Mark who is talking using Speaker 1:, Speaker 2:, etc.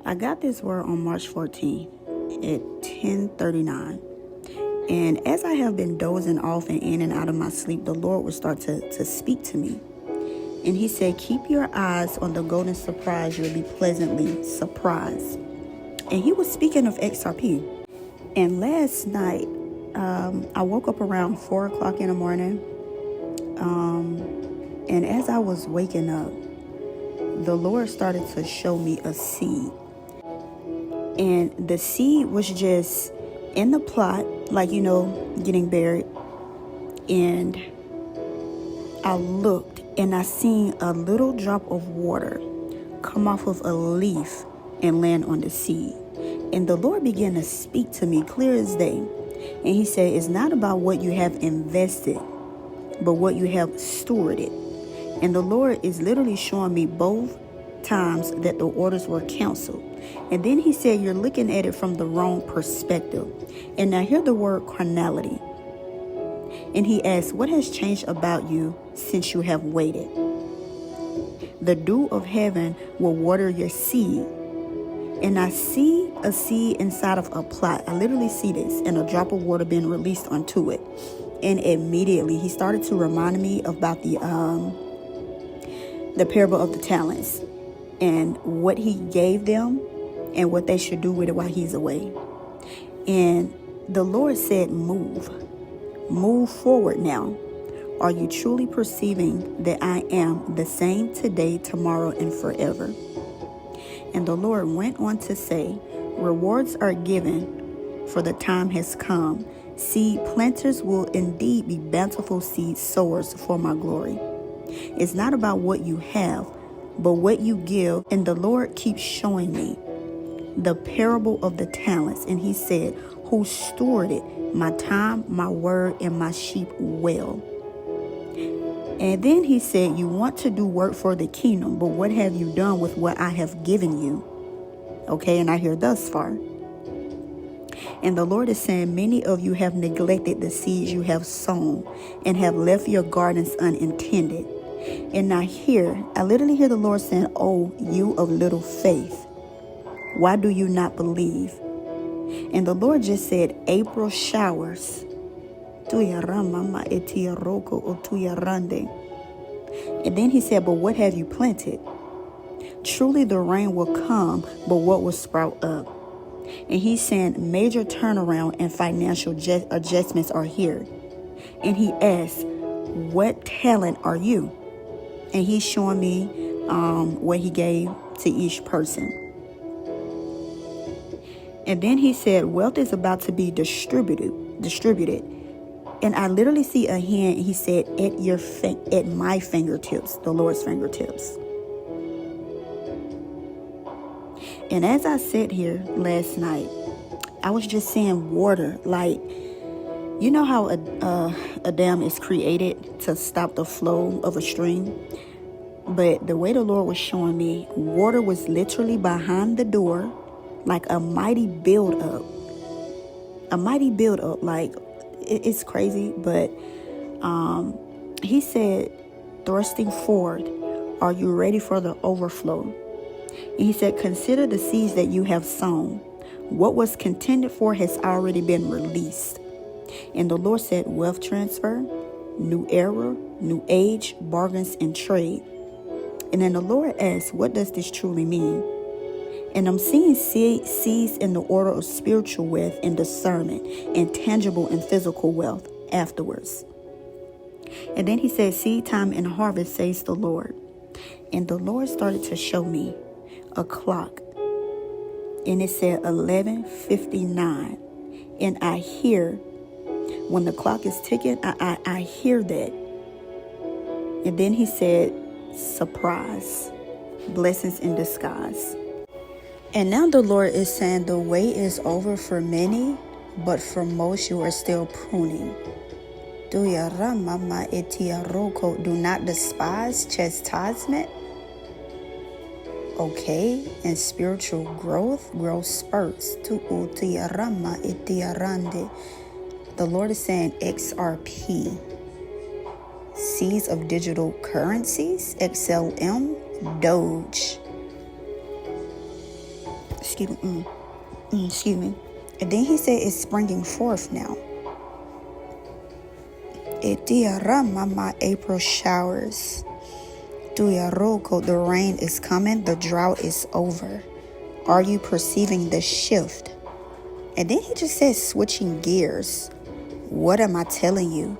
Speaker 1: I got this word on March 14th at 10:39. And as I have been dozing off and in and out of my sleep, the Lord would start to speak to me. And he said, keep your eyes on the golden surprise. You'll be pleasantly surprised. And he was speaking of XRP. And last night, I woke up around 4 o'clock in the morning. And as I was waking up, the Lord started to show me a seed. And the seed was just in the plot, like, getting buried. And I looked and I seen a little drop of water come off of a leaf and land on the seed. And the Lord began to speak to me clear as day. And he said, it's not about what you have invested, but what you have stewarded. And the Lord is literally showing me both times that the orders were canceled. And then he said, you're looking at it from the wrong perspective. And now hear the word carnality. And he asked, what has changed about you since you have waited? The dew of heaven will water your seed. And I see a seed inside of a plot. I literally see this, and a drop of water being released onto it. And immediately he started to remind me about the parable of the talents and what he gave them and what they should do with it while he's away. And the Lord said, move forward now. Are you truly perceiving that I am the same today, tomorrow, and forever? And the Lord went on to say, rewards are given, for the time has come. Seed planters will indeed be bountiful seed sowers for my glory. It's not about what you have, but what you give. And the Lord keeps showing me the parable of the talents. And he said, who stewarded my time, my word, and my sheep well. And then he said, you want to do work for the kingdom, but what have you done with what I have given you? Okay, and I hear thus far. And the Lord is saying, many of you have neglected the seeds you have sown and have left your gardens unintended. And I literally hear the Lord saying, oh, you of little faith, why do you not believe? And the Lord just said, April showers. And then he said, but what have you planted? Truly the rain will come, but what will sprout up? And he's saying major turnaround and financial adjustments are here. And he asked, what talent are you? And he's showing me what he gave to each person. And then he said, wealth is about to be distributed. And I literally see a hand. He said, at my fingertips, the Lord's fingertips. And as I sat here last night, I was just seeing water. Like, you know how a dam is created to stop the flow of a stream? But the way the Lord was showing me, water was literally behind the door, like a mighty build up. Like, it's crazy. But he said, thrusting forward, are you ready for the overflow? And he said, consider the seeds that you have sown. What was contended for has already been released. And the Lord said, wealth transfer, new era, new age, bargains, and trade. And then the Lord asked, what does this truly mean? And I'm seeing seeds in the order of spiritual wealth and discernment, and tangible and physical wealth afterwards. And then he said, seed time and harvest, says the Lord. And the Lord started to show me a clock. And it said 11:59. And I hear, when the clock is ticking, I hear that. And then he said, surprise, blessings in disguise. And now the Lord is saying the wait is over for many, but for most you are still pruning. Do not despise chastisement. Okay, and spiritual growth spurts. The Lord is saying XRP, seeds of digital currencies, XLM, Doge. Excuse me. Excuse me. And then he said it's springing forth now. Mama, April showers. The rain is coming. The drought is over. Are you perceiving the shift? And then he just says switching gears. What am I telling you?